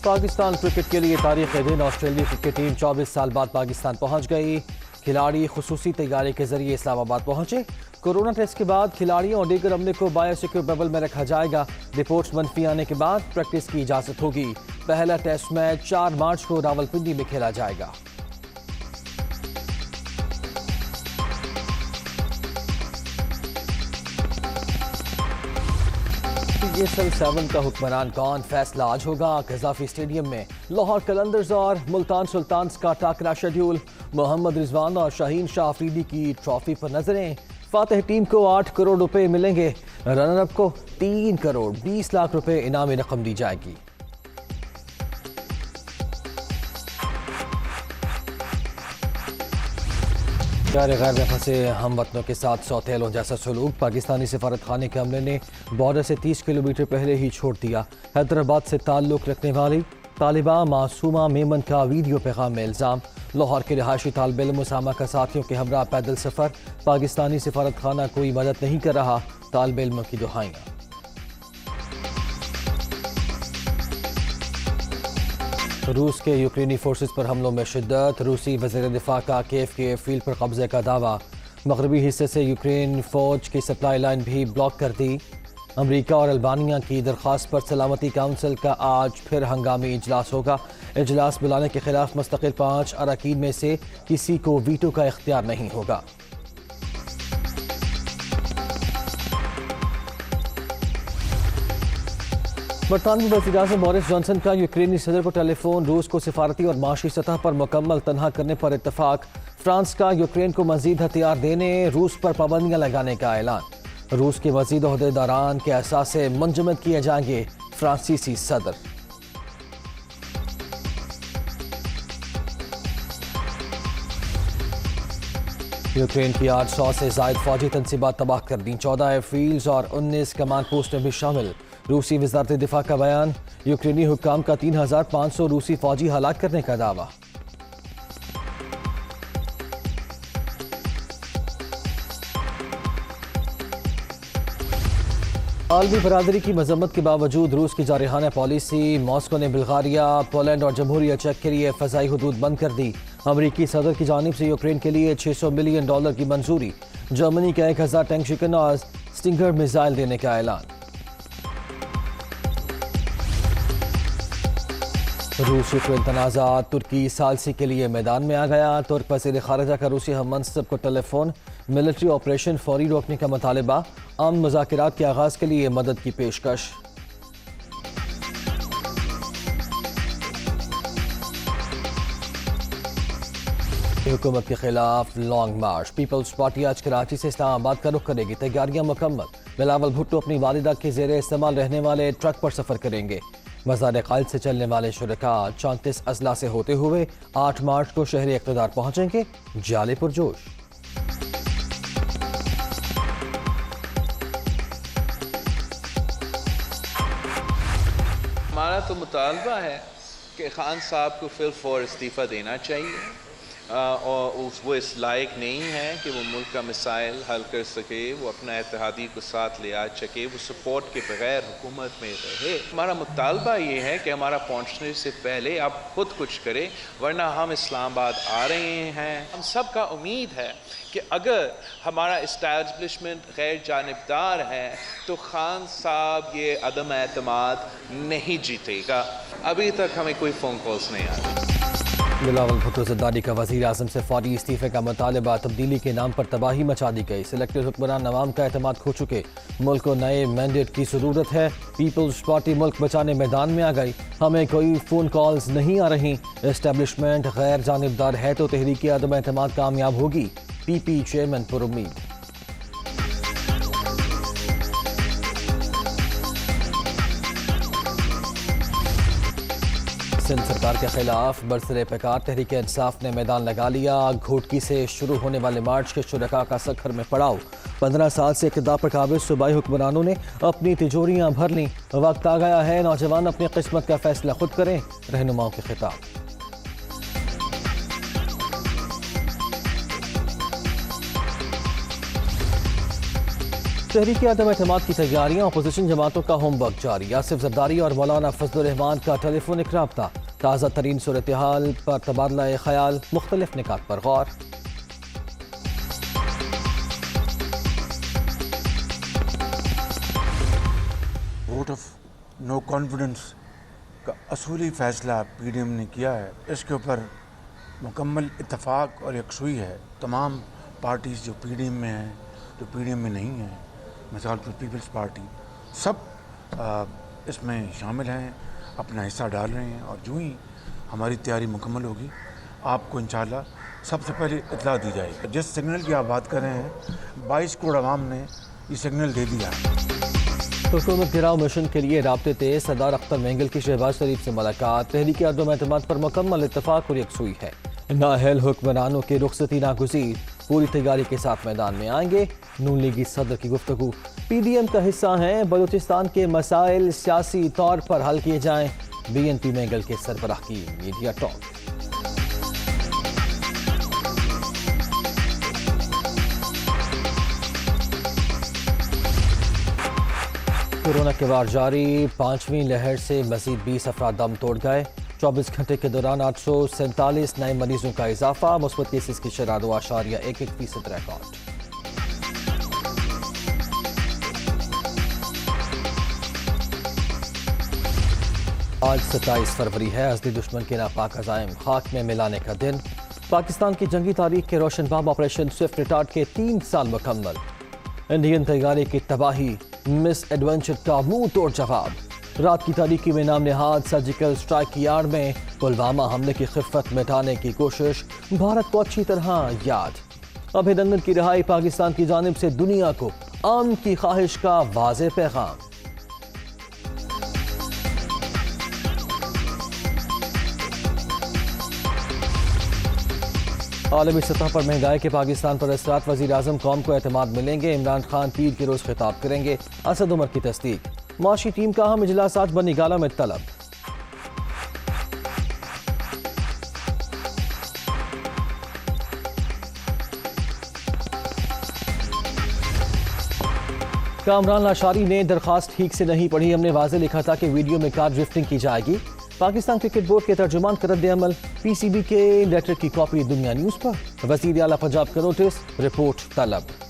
Pakistan cricket کے لیے تاریخ دن آسٹریلوی کرکٹ ٹیم 24 سال بعد پاکستان پہنچ گئی۔ کھلاڑی خصوصی تیاری کے ذریعے اسلام آباد پہنچے۔ کورونا ٹیسٹ کے بعد کھلاڑیوں اور دیگر عملے کو بایو سیکیور ببل میں رکھا جائے گا۔ رپورٹس منفی آنے کے بعد پریکٹس کی اجازت ہوگی۔ پہلا ٹیسٹ میچ 4 مارچ کو راولپنڈی میں کھیلا جائے گا۔ PSL 7 کا حکمران کون فیصلہ آج ہوگا۔ قذافی اسٹیڈیم میں لاہور قلندرز اور ملتان سلطانز کا ٹاکرا شیڈیول۔ محمد رضوان اور شاہین شاہ آفریدی کی ٹرافی پر نظریں۔ فاتح ٹیم کو 8 کروڑ روپے ملیں گے۔ رنر اپ کو 3 کروڑ 20 لاکھ روپے انعامی رقم دی جائے گی۔ غیر میں پھنسے ہم وطنوں کے ساتھ سوتیلوں جیسا سلوک۔ پاکستانی سفارت خانے کے عملے نے بارڈر سے 30 کلومیٹر پہلے ہی چھوڑ دیا۔ حیدرآباد سے تعلق رکھنے والی طالبہ معصومہ میمن کا ویڈیو پیغام میں الزام۔ لاہور کے رہائشی طالب علم اسامہ کا ساتھیوں کے ہمراہ پیدل سفر۔ پاکستانی سفارت خانہ کوئی مدد نہیں کر رہا، طالب علموں کی دہائیاں۔ روس کے یوکرینی فورسز پر حملوں میں شدت۔ روسی وزیر دفاع کا کیف کے فیلڈ پر قبضے کا دعویٰ۔ مغربی حصے سے یوکرین فوج کی سپلائی لائن بھی بلاک کر دی۔ امریکہ اور البانیہ کی درخواست پر سلامتی کونسل کا آج پھر ہنگامی اجلاس ہوگا۔ اجلاس بلانے کے خلاف مستقل 5 اراکین میں سے کسی کو ویٹو کا اختیار نہیں ہوگا۔ برطانوی وزیراعظم بورس جانسن کا یوکرینی صدر کو ٹیلی فون۔ روس کو سفارتی اور معاشی سطح پر مکمل تنہا کرنے پر اتفاق۔ فرانس کا یوکرین کو مزید ہتھیار دینے، روس پر پابندیاں لگانے کا اعلان۔ روس کے مزید عہدیداران کے اثاثے منجمد کیے جائیں گے، فرانسیسی صدر۔ یوکرین کی 800 سے زائد فوجی تنصیبات تباہ کر دیں، 14 ایئر فیلڈز اور 19 کمانڈ پوسٹیں بھی شامل۔ روسی وزارت دفاع کا بیان۔ یوکرینی حکام کا 3500 روسی فوجی ہلاک کرنے کا دعویٰ۔ عالمی برادری کی مذمت کے باوجود روس کی جارحانہ پالیسی۔ ماسکو نے بلغاریہ، پولینڈ اور جمہوریہ چیک کے لیے فضائی حدود بند کر دی۔ امریکی صدر کی جانب سے یوکرین کے لیے $600 ملین کی منظوری۔ جرمنی کا 1000 ٹینک شکن اور سٹنگر میزائل دینے کا اعلان۔ روس یوکرین تنازع، ترکی ثالثی کے لیے میدان میں آ گیا۔ ترک وزیر خارجہ کا روسی ہم منصب کو ٹیلی فون۔ ملٹری آپریشن فوری روکنے کا مطالبہ، امن مذاکرات کے آغاز کے لیے مدد کی پیشکش۔ حکومت کے خلاف لانگ مارچ۔ پیپلز پارٹی آج کراچی سے اسلام آباد کا رخ کرے گی، تیاریاں مکمل۔ بلاول بھٹو اپنی والدہ کے زیر استعمال رہنے والے ٹرک پر سفر کریں گے۔ مزار قائد سے چلنے والے شرکاء 34 اضلاع سے ہوتے ہوئے 8 مارچ کو شہر اقتدار پہنچیں گے، جالے پرجوش۔ ہمارا تو مطالبہ ہے کہ خان صاحب کو فی الفور استعفیٰ دینا چاہیے، اور وہ اس لائق نہیں ہے کہ وہ ملک کا مسائل حل کر سکے، وہ اپنا اتحادی کو ساتھ لے آ سکے، وہ سپورٹ کے بغیر حکومت میں رہے۔ ہمارا مطالبہ یہ ہے کہ ہمارا پہنچنے سے پہلے آپ خود کچھ کریں، ورنہ ہم اسلام آباد آ رہے ہیں۔ ہم سب کا امید ہے کہ اگر ہمارا اسٹیبلشمنٹ غیر جانبدار ہے تو خان صاحب یہ عدم اعتماد نہیں جیتے گا۔ ابھی تک ہمیں کوئی فون کالز نہیں آئی۔ بلاول بھٹو زرداری کا وزیر اعظم سے فوری استعفے کا مطالبہ۔ تبدیلی کے نام پر تباہی مچا دی گئی، سلیکٹڈ حکمران عوام کا اعتماد کھو چکے، ملک کو نئے مینڈیٹ کی ضرورت ہے۔ پیپلز پارٹی ملک بچانے میدان میں آ گئی، ہمیں کوئی فون کالز نہیں آ رہی۔ اسٹیبلشمنٹ غیر جانبدار ہے تو تحریک عدم اعتماد کامیاب ہوگی، پی پی چیئرمین پر امید۔ سندھ سرکار کے خلاف برسر پیکار تحریک انصاف نے میدان لگا لیا۔ گھوٹکی سے شروع ہونے والے مارچ کے شرکاء کا سکھر میں پڑاؤ۔ 15 سال سے اقتدار پر قابض صوبائی حکمرانوں نے اپنی تجوریاں بھر لیں، وقت آ گیا ہے نوجوان اپنی قسمت کا فیصلہ خود کریں، رہنماؤں کے خطاب۔ تحریک عدم اعتماد کی تیاریاں، اپوزیشن جماعتوں کا ہوم ورک جاری، آصف زرداری اور مولانا فضل الرحمان کا ٹیلی فونک رابطہ، تازہ ترین صورتحال پر تبادلہ خیال، مختلف نکات پر غور۔ ووٹ آف نو کانفیڈنس کا اصولی فیصلہ پی ڈی ایم نے کیا ہے، اس کے اوپر مکمل اتفاق اور یکسوئی ہے۔ تمام پارٹیز جو پی ڈی ایم میں ہیں، جو پی ڈی ایم میں نہیں ہیں، مثال پر پیپلز پارٹی، سب اس میں شامل ہیں، اپنا حصہ ڈال رہے ہیں، اور جو ہی ہماری تیاری مکمل ہوگی آپ کو انشاءاللہ سب سے پہلے اطلاع دی جائے گی۔ جس سگنل کی آپ بات کر رہے ہیں، 22 کروڑ عوام نے یہ سگنل دے دیا ہے۔ حکومت گراؤ مشن کے لیے رابطے تیز، سردار اختر مینگل کی شہباز شریف سے ملاقات، تحریک عدم اعتماد پر مکمل اتفاق اور یکسوئی ہے، نااہل حکمرانوں کی رخصتی ناگزیر، پوری تیاری کے ساتھ میدان میں آئیں گے، نون لیگی صدر کی گفتگو، پی ڈی ایم کا حصہ ہیں، بلوچستان کے مسائل سیاسی طور پر حل کیے جائیں، بی این پی مینگل کے سربراہ کی میڈیا ٹاک۔ کورونا کے وار جاری، 5ویں لہر سے مزید 20 افراد دم توڑ گئے، 24 گھنٹے کے دوران 847 نئے مریضوں کا اضافہ، مثبت کیسز کی شرح 2.11% ریکارڈ۔ آج 27 فروری ہے، ازلی دشمن کے ناپاک عزائم خاک میں ملانے کا دن۔ پاکستان کی جنگی تاریخ کے روشن بام آپریشن سوئفٹ ریٹارڈ کے 3 سال مکمل، انڈین طیارے کی تباہی، مس ایڈونچر کا منہ توڑ جواب، رات کی تاریکی میں نام نہاد سرجیکل اسٹرائیک کی آڑ میں پلوامہ حملے کی خفت مٹانے کی کوشش، بھارت کو اچھی طرح یاد۔ ابھینندن کی رہائی پاکستان کی جانب سے دنیا کو امن کی خواہش کا واضح پیغام۔ عالمی سطح پر مہنگائی کے پاکستان پر اثرات، وزیر اعظم قوم کو اعتماد ملیں گے، عمران خان پیر کے روز خطاب کریں گے، اسد عمر کی تصدیق، معاشی ٹیم کا اہم اجلاس آج بنی گالہ میں طلب۔ کامران لاشاری نے درخواست ٹھیک سے نہیں پڑھی، ہم نے واضح لکھا تھا کہ ویڈیو میں کار ڈرفٹنگ کی جائے گی، پاکستان کرکٹ بورڈ کے ترجمان کا رد عمل، پی سی بی کے لیٹر کی کاپی دنیا نیوز پر، وزیر اعلیٰ پنجاب کا نوٹس، رپورٹ طلب۔